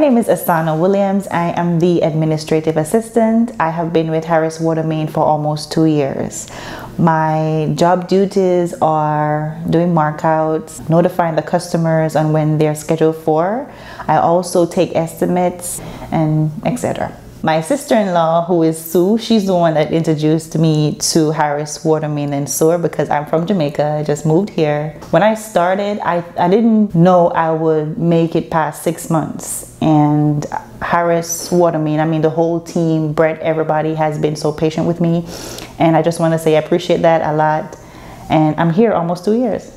name is Asana Williams. I am the administrative assistant. I have been with Harris Water Main for almost 2 years. My job duties are doing markouts, notifying the customers on when they're scheduled for. I also take estimates and etc. My sister-in-law, who is Sue, she's the one that introduced me to Harris Water Main and Sewer because I'm from Jamaica. I just moved here. When I started, I didn't know I would make it past 6 months. And Harris Water Main, I mean the whole team, Brett, everybody has been so patient with me. And I just want to say I appreciate that a lot. And I'm here almost 2 years.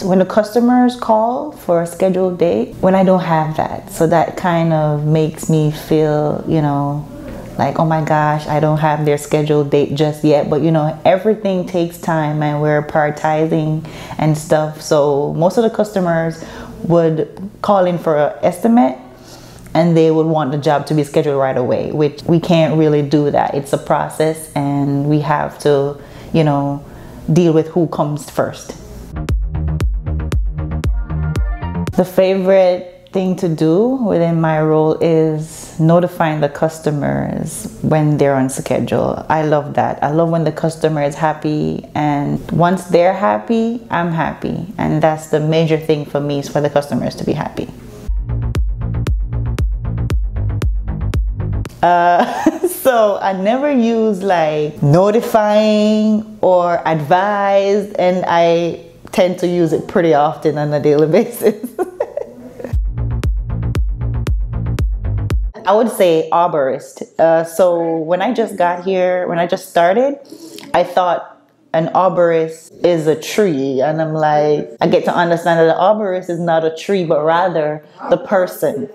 When the customers call for a scheduled date, when I don't have that, so that kind of makes me feel, you know, like, oh my gosh, I don't have their scheduled date just yet. But you know, everything takes time and we're prioritizing and stuff. So most of the customers would call in for an estimate and they would want the job to be scheduled right away, which we can't really do that. It's a process and we have to, you know, deal with who comes first. The favorite thing to do within my role is notifying the customers when they're on schedule. I love that. I love when the customer is happy, and once they're happy, I'm happy. And that's the major thing for me, is for the customers to be happy. So I never use like notifying or advise, and I tend to use it pretty often on a daily basis. I would say arborist. So when I just got here, when I just started, I thought an arborist is a tree. And I'm like, I get to understand that the arborist is not a tree, but rather the person.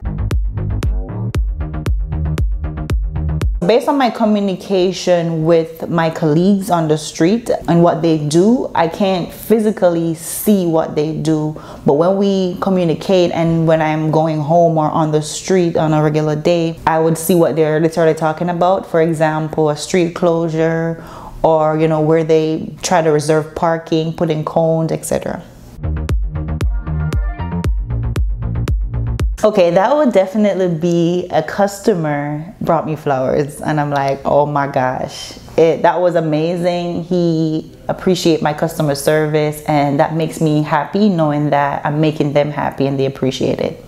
Based on my communication with my colleagues on the street and what they do, I can't physically see what they do. But when we communicate and when I'm going home or on the street on a regular day, I would see what they're literally talking about. For example, a street closure, or you know, where they try to reserve parking, put in cones, etc. Okay, that would definitely be a customer brought me flowers and I'm like, oh my gosh, that was amazing. He appreciated my customer service, and that makes me happy knowing that I'm making them happy and they appreciate it.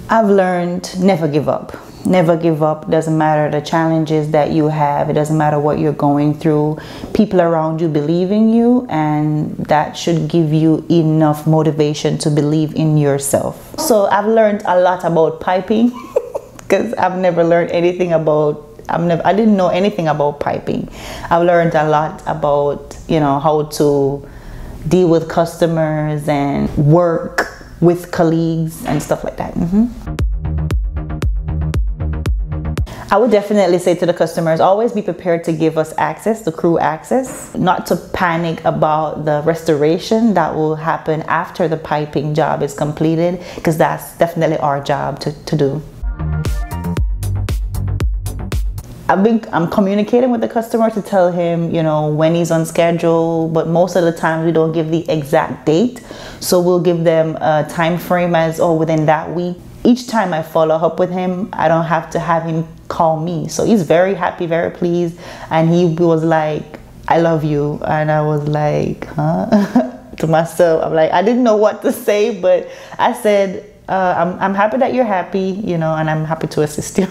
I've learned never give up. Never give up. Doesn't matter the challenges that you have. It doesn't matter what you're going through. People around you believe in you, and that should give you enough motivation to believe in yourself. So I've learned a lot about piping because I've never learned anything about, I didn't know anything about piping. I've learned a lot about, you know, how to deal with customers and work with colleagues and stuff like that. I would definitely say to the customers, always be prepared to give us access, the crew access, not to panic about the restoration that will happen after the piping job is completed, because that's definitely our job to do. I'm communicating with the customer to tell him, you know, when he's on schedule, but most of the time we don't give the exact date. So we'll give them a time frame as, oh, within that week. Each time I follow up with him, I don't have to have him call me. So he's very happy, very pleased. And he was like, I love you. And I was like, huh? To myself, I'm like, I didn't know what to say, but I said, I'm happy that you're happy, you know, and I'm happy to assist you.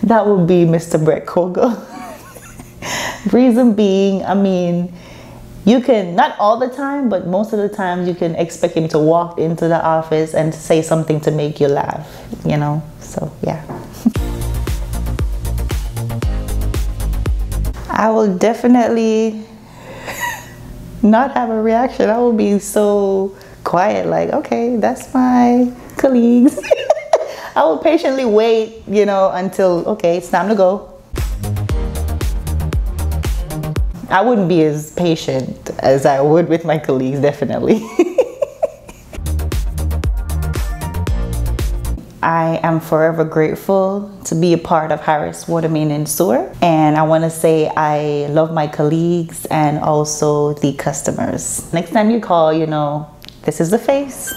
That would be Mr. Brett Kogo. Reason being, I mean, you can, not all the time, but most of the time you can expect him to walk into the office and say something to make you laugh, you know, so yeah. I will definitely not have a reaction. I will be so quiet, like, okay, that's my colleagues. I will patiently wait, you know, until, okay, it's time to go. I wouldn't be as patient as I would with my colleagues, definitely. I am forever grateful to be a part of Harris Water Main and Sewer. And I want to say I love my colleagues and also the customers. Next time you call, you know, this is the face.